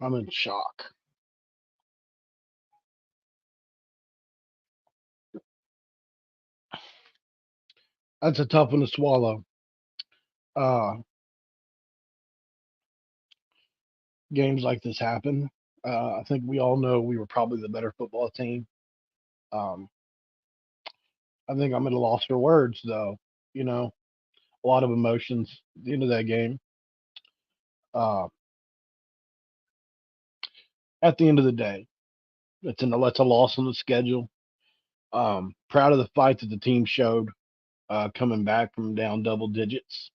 I'm in shock. That's a tough one to swallow. Uh, Games like this happen. I think we all know we were probably the better football team. Um, I think I'm at a loss for words, though. You know, a lot of emotions at the end of that game. Uh, at the end of the day, that's a loss on the schedule. Proud of the fight that the team showed coming back from down double digits.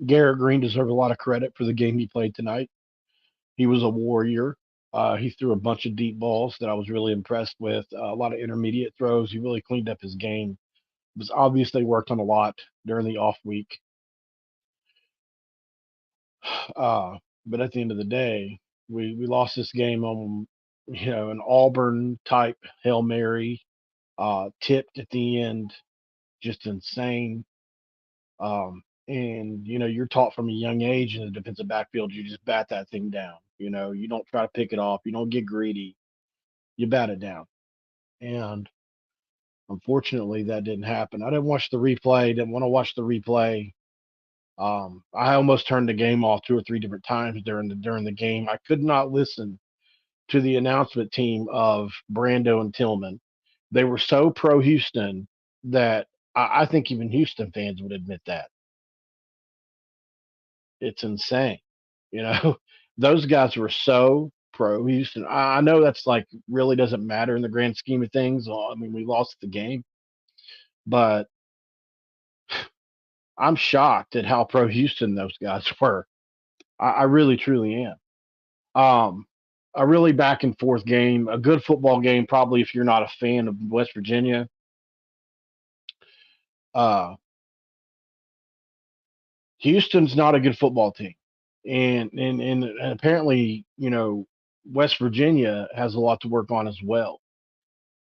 Garrett Green deserves a lot of credit for the game he played tonight. He was a warrior. He threw a bunch of deep balls that I was really impressed with. A lot of intermediate throws. He really cleaned up his game. It was obvious they worked on a lot during the off week. Uh, but at the end of the day, we lost this game on an Auburn type Hail Mary, tipped at the end, just insane. And you're taught from a young age in the defensive backfield, you just bat that thing down. You don't try to pick it off, you don't get greedy, you bat it down. And unfortunately, that didn't happen. I didn't watch the replay. Didn't want to watch the replay. I almost turned the game off two or three different times during the game. I could not listen to the announcement team of Brando and Tillman. They were so pro Houston that I think even Houston fans would admit that it's insane. You know, those guys were so pro Houston. I know that's like really doesn't matter in the grand scheme of things. Well, I mean, we lost the game, but I'm shocked at how pro Houston those guys were. I really truly am. Um, a really back and forth game, a good football game. Probably if you're not a fan of West Virginia, uh, Houston's not a good football team, and apparently West Virginia has a lot to work on as well.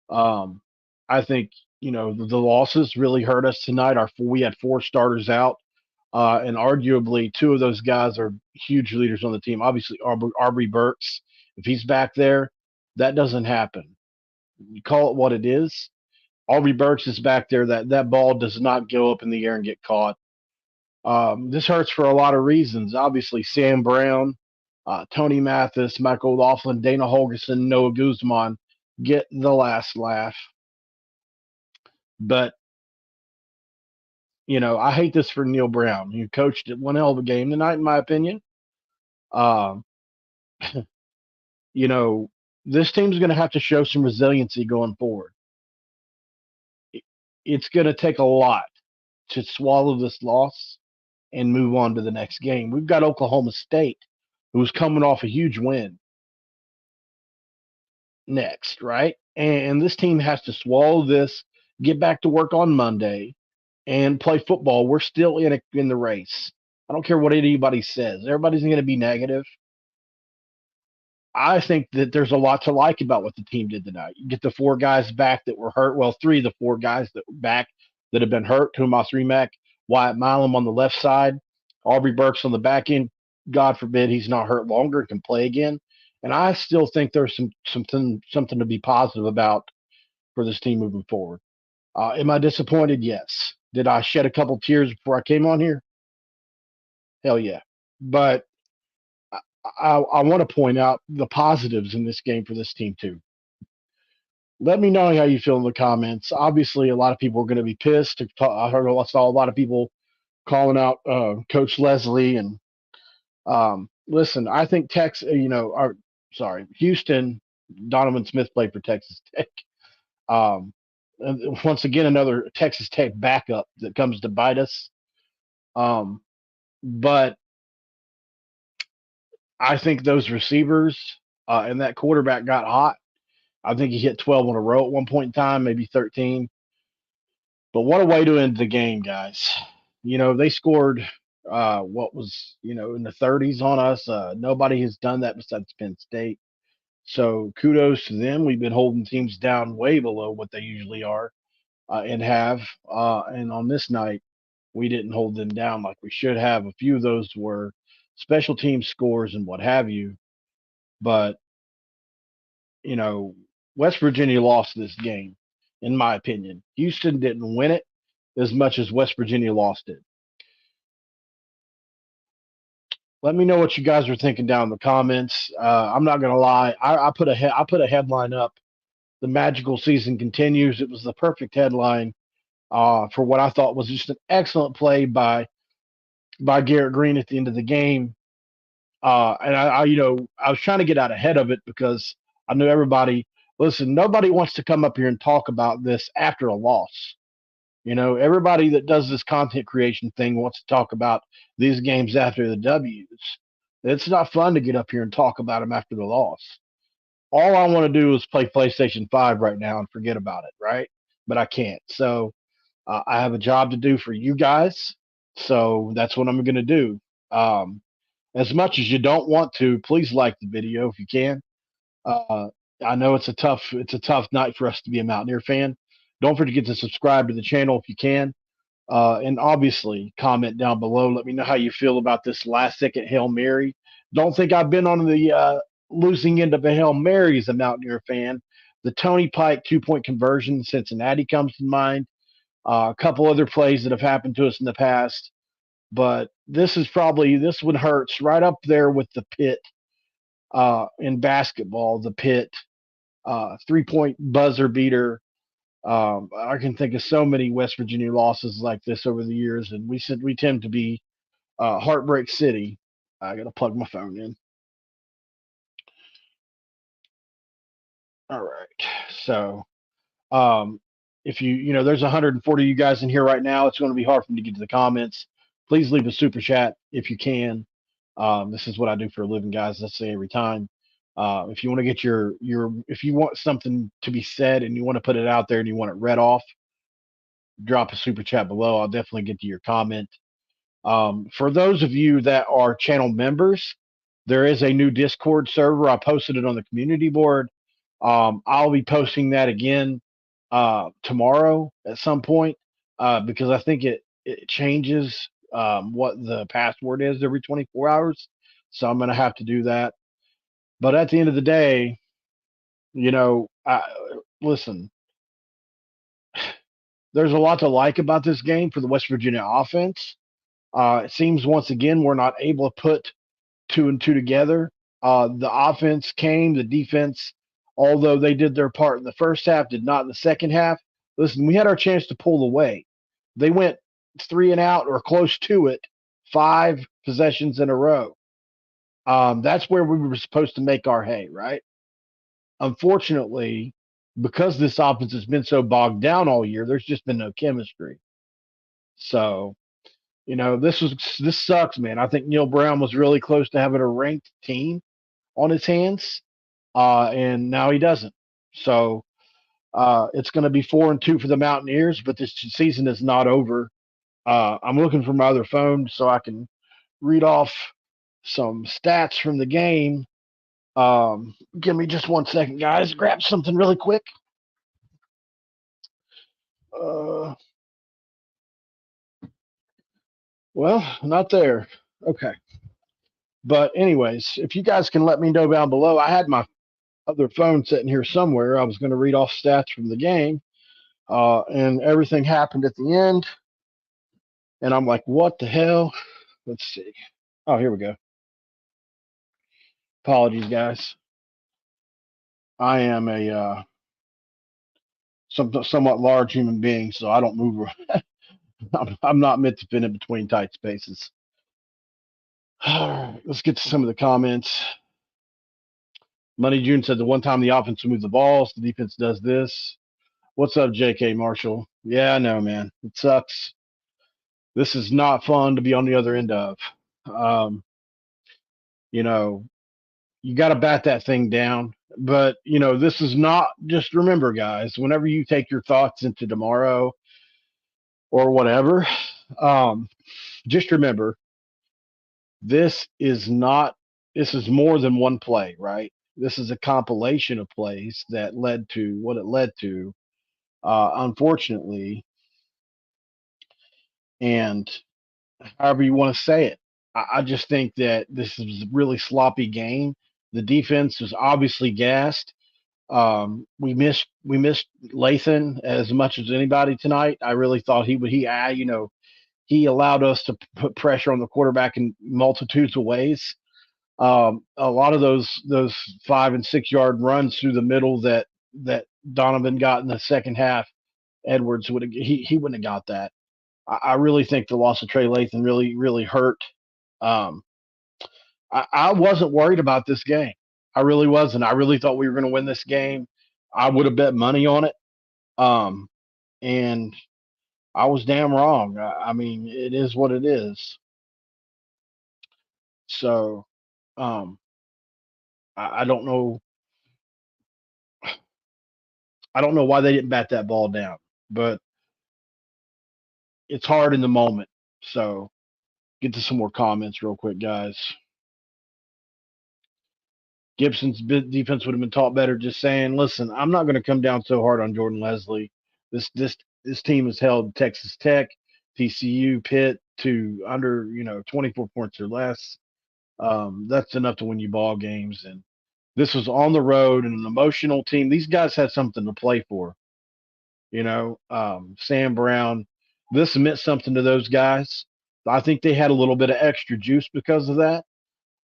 Um, I think the losses really hurt us tonight. We had four starters out. And arguably, two of those guys are huge leaders on the team. Obviously, Arbery Burks, if he's back there, that doesn't happen. You call it what it is. Aubrey Burks is back there. That ball does not go up in the air and get caught. This hurts for a lot of reasons. Obviously, Sam Brown, Tony Mathis, Michael Laughlin, Dana Holgerson, Noah Guzman get the last laugh. But I hate this for Neil Brown. He coached one hell of a game tonight, in my opinion. Um, you know, this team's going to have to show some resiliency going forward. It's going to take a lot to swallow this loss and move on to the next game. We've got Oklahoma State, who's coming off a huge win next, right? And this team has to swallow this, get back to work on Monday, and play football. We're still in the race. I don't care what anybody says. Everybody's going to be negative. I think that there's a lot to like about what the team did tonight. You get the four guys back that were hurt. Well, three of the four guys that were back that have been hurt. Tomas Remak, Wyatt Milam on the left side, Aubrey Burks on the back end. God forbid he's not hurt longer and can play again. And I still think there's something to be positive about for this team moving forward. Am I disappointed? Yes. Did I shed a couple tears before I came on here? Hell yeah. But I want to point out the positives in this game for this team too. Let me know how you feel in the comments. Obviously, a lot of people are going to be pissed. I saw a lot of people calling out Coach Leslie. And listen, I think Houston. Donovan Smith played for Texas Tech. And once again, another Texas Tech backup that comes to bite us. But I think those receivers and that quarterback got hot. I think he hit 12 on a row at one point in time, maybe 13. But what a way to end the game, guys. They scored what was, in the 30s on us. Nobody has done that besides Penn State. So kudos to them. We've been holding teams down way below what they usually are and have. And on this night, we didn't hold them down like we should have. A few of those were special team scores and what have you. But, you know, West Virginia lost this game, in my opinion. Houston didn't win it as much as West Virginia lost it. Let me know what you guys are thinking down in the comments. I'm not gonna lie. I put a headline up. The magical season continues. It was the perfect headline for what I thought was just an excellent play by Garrett Green at the end of the game. And I was trying to get out ahead of it because I knew everybody. Listen, nobody wants to come up here and talk about this after a loss. Everybody that does this content creation thing wants to talk about these games after the W's. It's not fun to get up here and talk about them after the loss. All I want to do is play PlayStation 5 right now and forget about it, right? But I can't. So I have a job to do for you guys. So that's what I'm going to do. As much as you don't want to, please like the video if you can. Uh, I know it's a tough night for us to be a Mountaineer fan. Don't forget to subscribe to the channel if you can. And obviously, comment down below. Let me know how you feel about this last second Hail Mary. Don't think I've been on the losing end of a Hail Mary as a Mountaineer fan. The Tony Pike 2-point conversion in Cincinnati comes to mind. A couple other plays that have happened to us in the past. But this one hurts right up there with the pit in basketball, the pit 3-point buzzer beater. I can think of so many West Virginia losses like this over the years, and we tend to be Heartbreak City. I got to plug my phone in. All right. So, if there's 140 of you guys in here right now, it's going to be hard for me to get to the comments. Please leave a super chat if you can. This is what I do for a living, guys. Let's say every time. If you want to get if you want something to be said and you want to put it out there and you want it read off, drop a super chat below. I'll definitely get to your comment. For those of you that are channel members, there is a new Discord server. I posted it on the community board. I'll be posting that again tomorrow at some point because I think it changes what the password is every 24 hours. So I'm going to have to do that. But at the end of the day, listen, there's a lot to like about this game for the West Virginia offense. It seems once again we're not able to put two and two together. The offense came, the defense, although they did their part in the first half, did not in the second half. Listen, we had our chance to pull away. They went 3 and out or close to it, 5 possessions in a row. That's where we were supposed to make our hay, right? Unfortunately, because this offense has been so bogged down all year, there's just been no chemistry. So, this sucks, man. I think Neil Brown was really close to having a ranked team on his hands, and now he doesn't. So it's going to be 4-2 for the Mountaineers, but this season is not over. I'm looking for my other phone so I can read off some stats from the game. Give me just 1 second, guys. Grab something really quick. Well, not there. Okay. But anyways, if you guys can let me know down below, I had my other phone sitting here somewhere. I was going to read off stats from the game, and everything happened at the end. And I'm like, what the hell? Let's see. Oh, here we go. Apologies, guys. I am a somewhat large human being, so I don't move. I'm not meant to fit in between tight spaces. All right, let's get to some of the comments. Money June said the one time the offense moves the balls, the defense does this. What's up, J.K. Marshall? Yeah, I know, man. It sucks. This is not fun to be on the other end of. You got to bat that thing down. But, this is not just remember, guys, whenever you take your thoughts into tomorrow or whatever, just remember this is more than one play, right? This is a compilation of plays that led to what it led to, unfortunately. And however you want to say it, I just think that this is a really sloppy game. The defense was obviously gassed. We missed Lathan as much as anybody tonight. I really thought he would. He allowed us to put pressure on the quarterback in multitudes of ways. A lot of those 5 and 6 yard runs through the middle that Donovan got in the second half, Edwards would have he wouldn't have got that. I really think the loss of Trey Lathan really hurt. Um, I wasn't worried about this game. I really wasn't. I really thought we were going to win this game. I would have bet money on it. Um, and I was damn wrong. I mean, it is what it is. So, um, I don't know. I don't know why they didn't bat that ball down, but it's hard in the moment. So, get to some more comments real quick, guys. Gibson's defense would have been taught better. Just saying, listen, I'm not going to come down so hard on Jordan Leslie. This team has held Texas Tech, TCU, Pitt to under 24 points or less. That's enough to win you ball games. And this was on the road and an emotional team. These guys had something to play for. Sam Brown. This meant something to those guys. I think they had a little bit of extra juice because of that.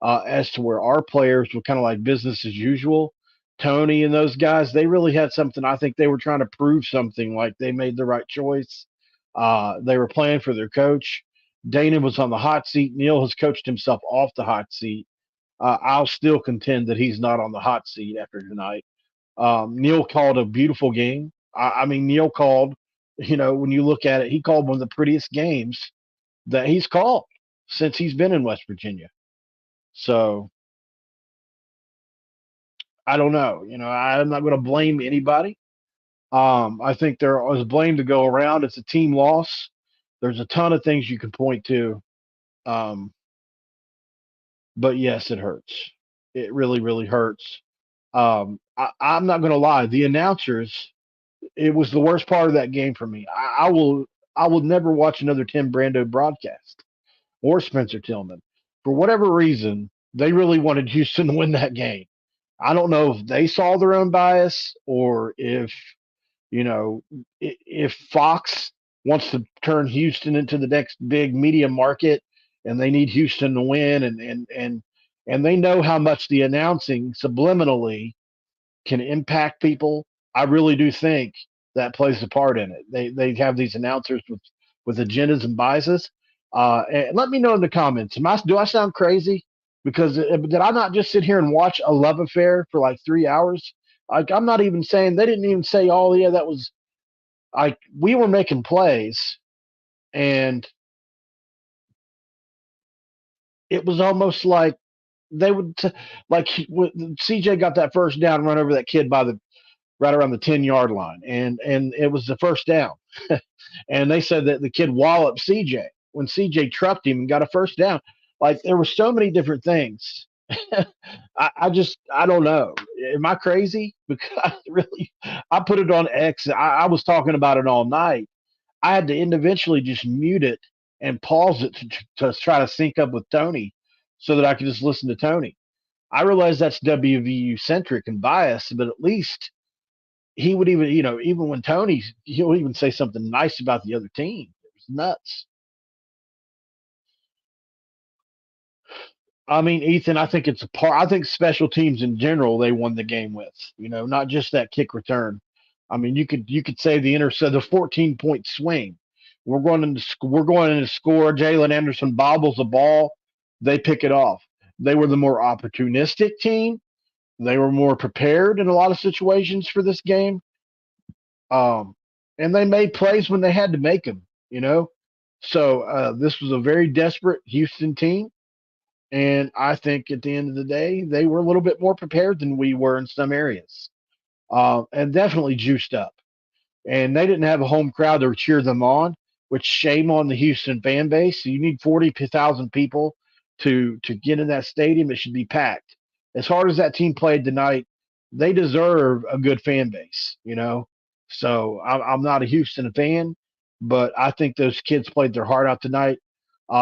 As to where our players were kind of like business as usual. Tony and those guys, they really had something. I think they were trying to prove something, like they made the right choice. They were playing for their coach. Dana was on the hot seat. Neil has coached himself off the hot seat. I'll still contend that he's not on the hot seat after tonight. Neil called a beautiful game. I mean, Neil called, when you look at it, he called one of the prettiest games that he's called since he's been in West Virginia. So I don't know. I'm not going to blame anybody. I think there is blame to go around. It's a team loss. There's a ton of things you can point to. Um, but yes, it hurts. It really, really hurts. I'm not going to lie. The announcers, it was the worst part of that game for me. I will never watch another Tim Brando broadcast or Spencer Tillman. For whatever reason, they really wanted Houston to win that game. I don't know if they saw their own bias or you know, if Fox wants to turn Houston into the next big media market and they need Houston to win and they know how much the announcing subliminally can impact people. I really do think that plays a part in it. They have these announcers with agendas and biases. And let me know in the comments. Do I sound crazy? Because did I not just sit here and watch a love affair for like 3 hours? Like I'm not even saying they didn't even say, oh yeah, that was like we were making plays, and it was almost like they would like CJ got that first down, run over that kid by the right around the 10-yard line, and it was the first down. And they said that the kid walloped CJ when CJ trucked him and got a first down. Like there were so many different things. I don't know. Am I crazy? Because I put it on X. I was talking about it all night. I had to individually just mute it and pause it to try to sync up with Tony so that I could just listen to Tony. I realize that's WVU centric and biased, but at least he would even, even when he'll even say something nice about the other team. It was nuts. I mean, Ethan, I think it's a part. I think special teams in general they won the game with, not just that kick return. I mean, you could say the 14-point swing. We're going to score. Jalen Anderson bobbles the ball. They pick it off. They were the more opportunistic team. They were more prepared in a lot of situations for this game. Um, and they made plays when they had to make them. So this was a very desperate Houston team. And I think at the end of the day, they were a little bit more prepared than we were in some areas, and definitely juiced up. And they didn't have a home crowd to cheer them on, which shame on the Houston fan base. You need 40,000 people to get in that stadium. It should be packed. As hard as that team played tonight, they deserve a good fan base. So I'm not a Houston fan, but I think those kids played their heart out tonight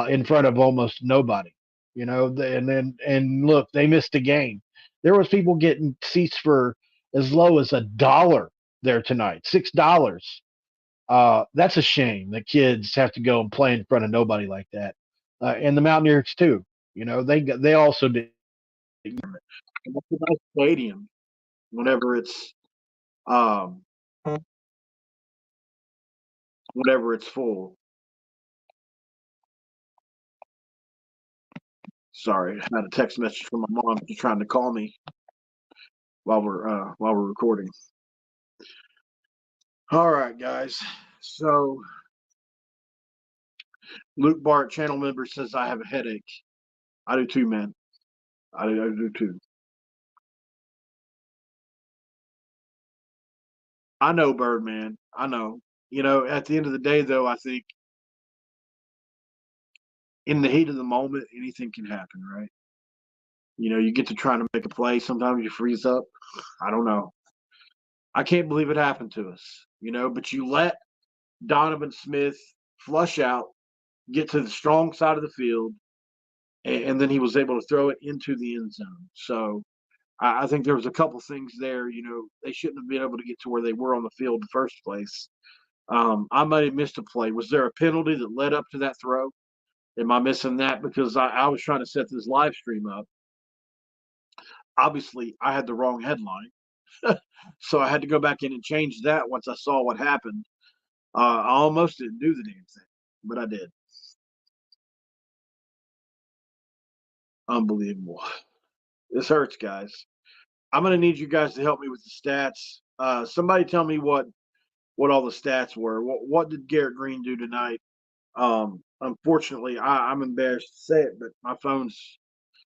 in front of almost nobody. And look, they missed a game. There was people getting seats for as low as $1 there tonight, $6. That's a shame that kids have to go and play in front of nobody like that. And the Mountaineers too. They also did. And that's a nice stadium whenever um it's full. Sorry, I had a text message from my mom just trying to call me while we're recording. All right, guys. So Luke Bart, channel member, says I have a headache. I do too, man. I do too. I know, Birdman. I know. At the end of the day, though, I think in the heat of the moment, anything can happen, right? You get to try to make a play. Sometimes you freeze up. I don't know. I can't believe it happened to us, but you let Donovan Smith flush out, get to the strong side of the field, and then he was able to throw it into the end zone. So I think there was a couple things there. They shouldn't have been able to get to where they were on the field in the first place. I might have missed a play. Was there a penalty that led up to that throw? Am I missing that? Because I was trying to set this live stream up. Obviously, I had the wrong headline. So I had to go back in and change that once I saw what happened. I almost didn't do the damn thing, but I did. Unbelievable. This hurts, guys. I'm going to need you guys to help me with the stats. Somebody tell me what all the stats were. What did Garrett Green do tonight? Unfortunately, I'm embarrassed to say it, but my phone's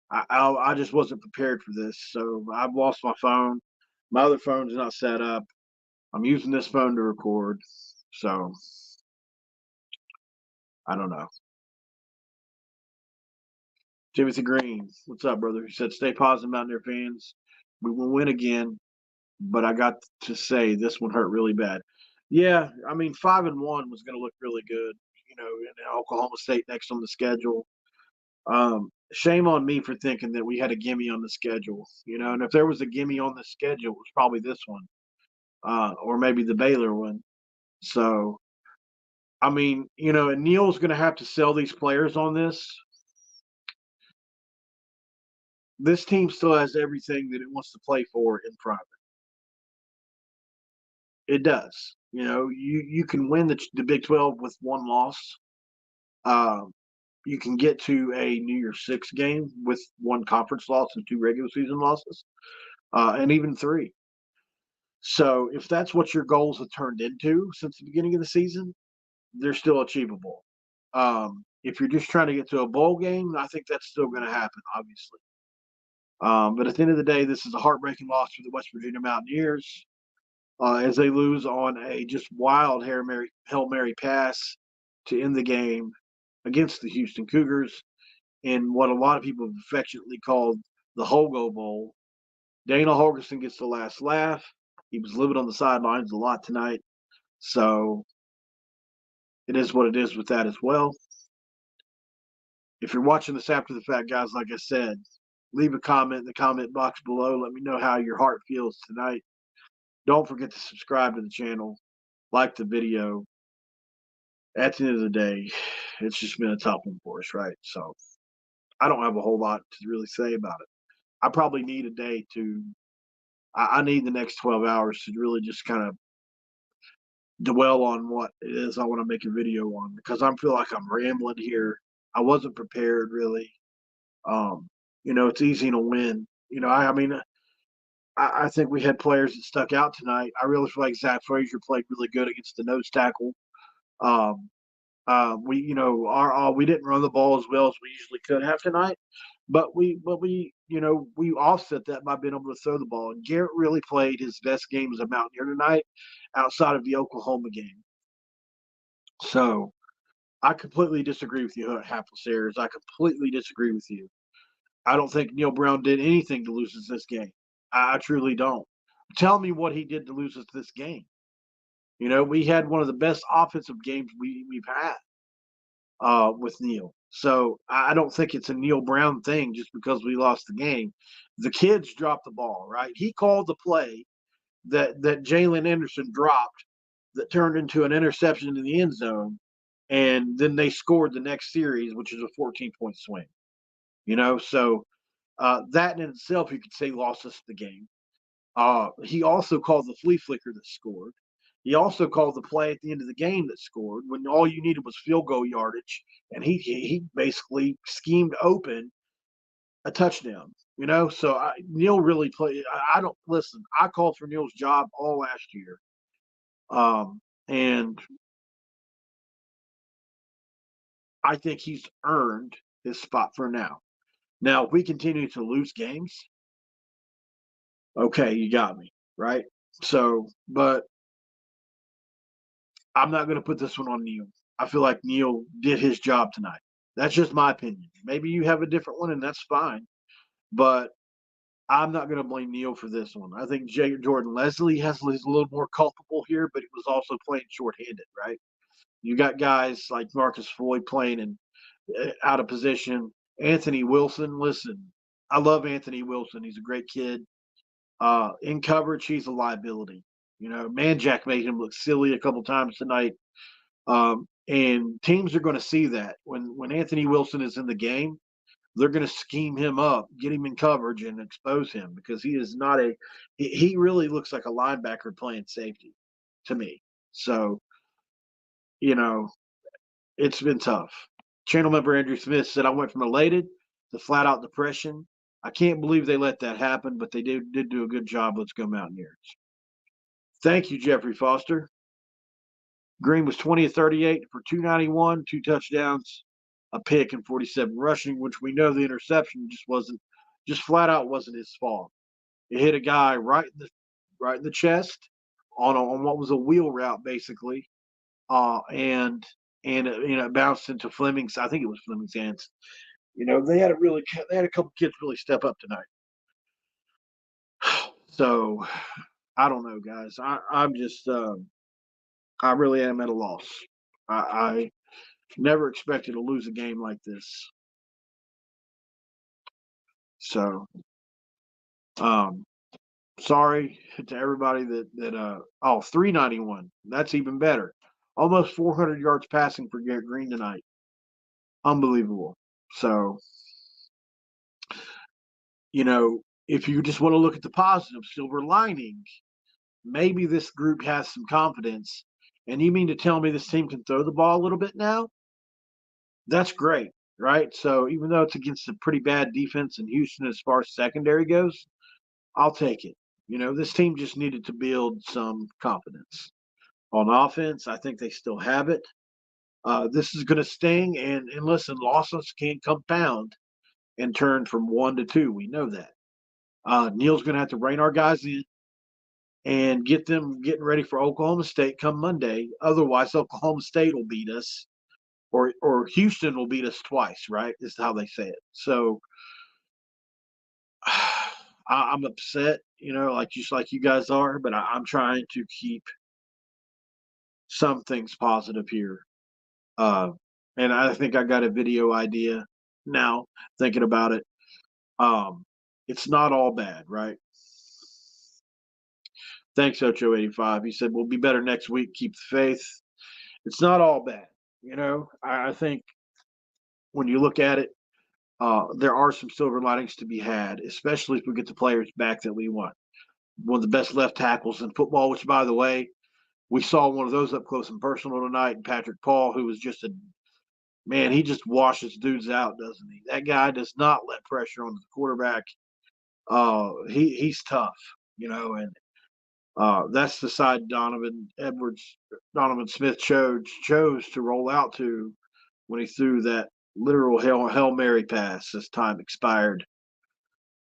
I just wasn't prepared for this, so I've lost my phone. My other phone's not set up. I'm using this phone to record, so I don't know. Timothy Green, what's up, brother? He said, "Stay positive, Mountaineer fans. We will win again, but I got to say this one hurt really bad." Yeah, I mean 5-1 was going to look really good, in Oklahoma State next on the schedule. Shame on me for thinking that we had a gimme on the schedule, and if there was a gimme on the schedule, it was probably this one, or maybe the Baylor one. So, I mean, and Neil's going to have to sell these players on this. This team still has everything that it wants to play for in front of it. It does. You can win the Big 12 with one loss. You can get to a New Year's Six game with one conference loss and two regular season losses, and even three. So if that's what your goals have turned into since the beginning of the season, they're still achievable. If you're just trying to get to a bowl game, I think that's still going to happen, obviously. But at the end of the day, this is a heartbreaking loss for the West Virginia Mountaineers as they lose on a just wild Hail Mary pass to end the game against the Houston Cougars in what a lot of people have affectionately called the Hogo Bowl. Dana Holgerson gets the last laugh. He was living on the sidelines a lot tonight. So it is what it is with that as well. If you're watching this after the fact, guys, like I said, leave a comment in the comment box below. Let me know how your heart feels tonight. Don't forget to subscribe to the channel, like the video. At the end of the day, it's just been a tough one for us, right? So I don't have a whole lot to really say about it. I probably need a day I need the next 12 hours to really just kind of dwell on what it is I want to make a video on because I feel like I'm rambling here. I wasn't prepared really. It's easy to win. I mean, I think we had players that stuck out tonight. I really feel like Zach Frazier played really good against the nose tackle. We didn't run the ball as well as we usually could have tonight, but we offset that by being able to throw the ball. And Garrett really played his best game as a Mountaineer tonight, outside of the Oklahoma game. So I completely disagree with you, Hapless Ayers. I completely disagree with you. I don't think Neil Brown did anything to lose us this game. I truly don't. Tell me what he did to lose us this game. We had one of the best offensive games we've had with Neil. So I don't think it's a Neil Brown thing just because we lost the game. The kids dropped the ball, right? He called the play that Jalen Anderson dropped that turned into an interception in the end zone, and then they scored the next series, which is a 14-point swing. So that in itself, you could say, lost us the game. He also called the flea flicker that scored. He also called the play at the end of the game that scored when all you needed was field goal yardage, and he basically schemed open a touchdown. So Neil really played. I don't listen. I called for Neil's job all last year, and I think he's earned his spot for now. Now, if we continue to lose games, okay, you got me right. So, but I'm not going to put this one on Neil. I feel like Neil did his job tonight. That's just my opinion. Maybe you have a different one, and that's fine. But I'm not going to blame Neil for this one. I think Jordan Leslie is a little more culpable here, but he was also playing shorthanded, right? You got guys like Marcus Floyd playing in out of position. Anthony Wilson, listen, I love Anthony Wilson. He's a great kid. In coverage, he's a liability. Manjack made him look silly a couple times tonight. And teams are going to see that when Anthony Wilson is in the game, they're going to scheme him up, get him in coverage, and expose him because he is not he really looks like a linebacker playing safety to me. So, you know, it's been tough. Channel member Andrew Smith said, I went from elated to flat out depression. I can't believe they let that happen, but they did do a good job. Let's go Mountaineers. Thank you, Jeffrey Foster. Green was 20 of 38 for 291, 2 touchdowns, a pick, and 47 rushing, which we know the interception just flat out wasn't his fault. It hit a guy right in the chest on what was a wheel route basically, and it bounced into Fleming's. I think it was Fleming's hands. They had a couple kids really step up tonight. So I don't know, guys. I'm just I really am at a loss. I never expected to lose a game like this. So, sorry to everybody that 391. That's even better. Almost 400 yards passing for Garrett Green tonight. Unbelievable. So, if you just want to look at the positive silver lining, maybe this group has some confidence. And you mean to tell me this team can throw the ball a little bit now? That's great, right? So even though it's against a pretty bad defense in Houston as far as secondary goes, I'll take it. This team just needed to build some confidence. On offense, I think they still have it. This is going to sting, and listen, losses can compound and turn from 1 to 2. We know that. Neil's going to have to rein our guys in and get them getting ready for Oklahoma State come Monday. Otherwise, Oklahoma State will beat us, or Houston will beat us twice. Right? Is how they say it. So I'm upset, just like you guys are, but I'm trying to keep some things positive here. And I think I got a video idea now, thinking about it. It's not all bad, right? Thanks, Ocho85. He said, we'll be better next week. Keep the faith. It's not all bad. I think when you look at it, there are some silver linings to be had, especially if we get the players back that we want. One of the best left tackles in football, which, by the way, we saw one of those up close and personal tonight. And Patrick Paul, who was just man, he just washes dudes out, doesn't he? That guy does not let pressure on the quarterback. He's tough, and that's the side Donovan Smith chose to roll out to when he threw that literal Hail Mary pass as time expired.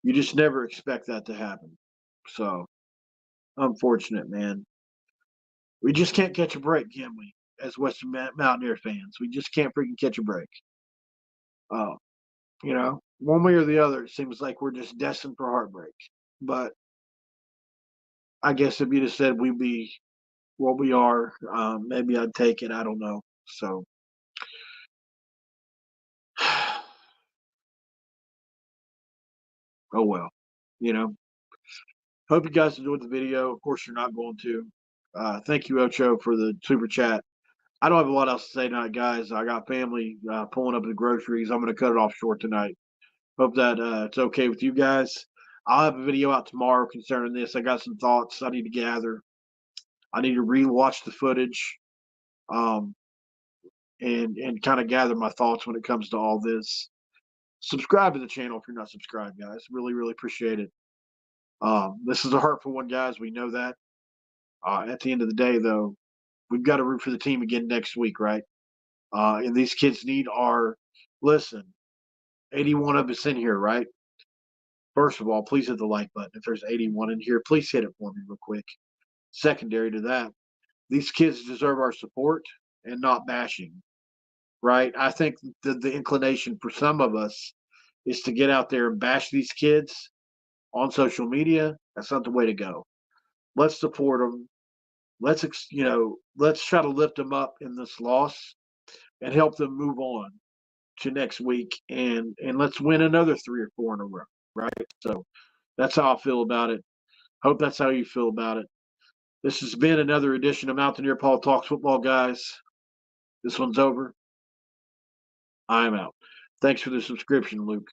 You just never expect that to happen. So, unfortunate, man. We just can't catch a break, can we? As Western Mountaineer fans, we just can't freaking catch a break. One way or the other, it seems like we're just destined for heartbreak. But I guess if you just said we'd be what we are, maybe I'd take it. I don't know. So Oh well, you know. Hope you guys enjoyed the video. Of course, you're not going to. Thank you, Ocho, for the super chat. I don't have a lot else to say tonight, guys. I got family pulling up the groceries. I'm going to cut it off short tonight. Hope that it's okay with you guys. I'll have a video out tomorrow concerning this. I got some thoughts I need to gather. I need to rewatch the footage, um, and kind of gather my thoughts when it comes to all this. Subscribe to the channel if you're not subscribed, guys. Really, really appreciate it. This is a hurtful one, guys. We know that. At the end of the day, though, we've got to root for the team again next week, right? And these kids need our listen. 81 of us in here, right? First of all, please hit the like button. If there's 81 in here, please hit it for me real quick. Secondary to that, these kids deserve our support and not bashing, right? I think the inclination for some of us is to get out there and bash these kids on social media. That's not the way to go. Let's support them. Let's try to lift them up in this loss and help them move on to next week, and let's win another 3 or 4 in a row, right? So that's how I feel about it. Hope that's how you feel about it. This has been another edition of Mountaineer Paul Talks Football, guys. This one's over. I'm out. Thanks for the subscription, Luke.